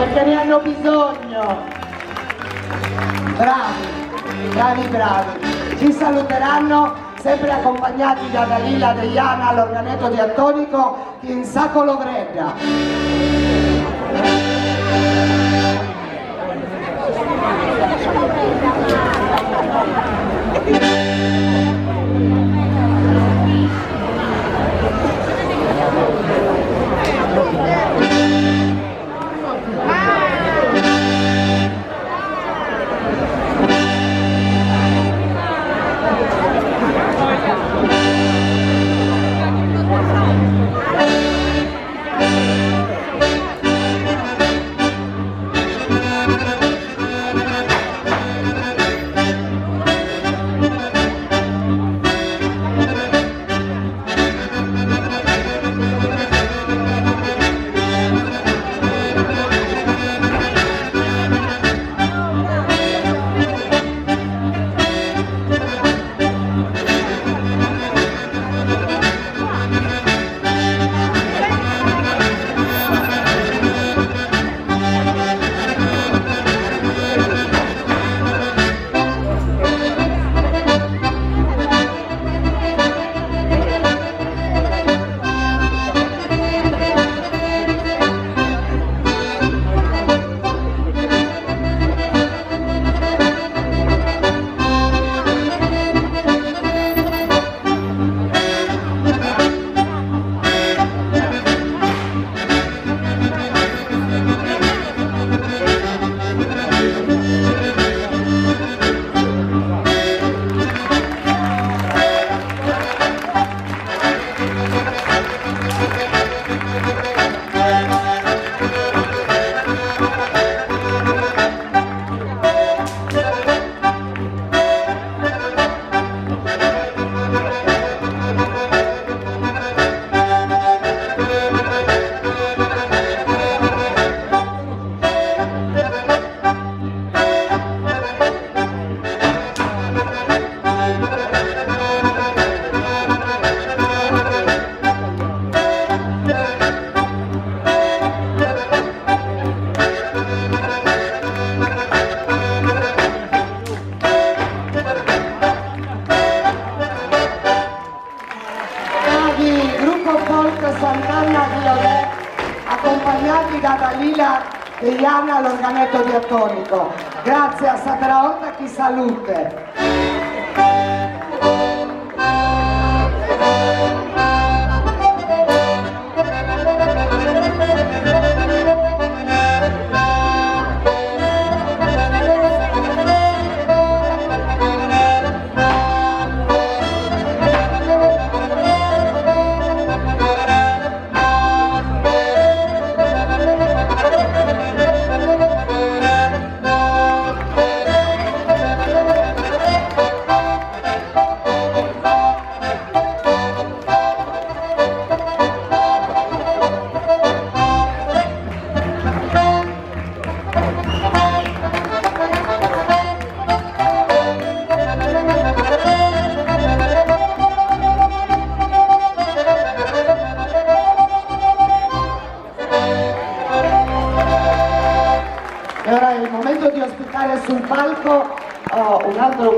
perché ne hanno bisogno. Bravi, bravi. Ci saluteranno sempre accompagnati da Dalila Deiana all'organetto diatonico in Sacolo Greda. Sant'Anna Violet, accompagnati da Dalila Deiana all'organetto diatonico. Grazie a Sapera Orta chi salute. E ora è il momento di ospitare sul palco un altro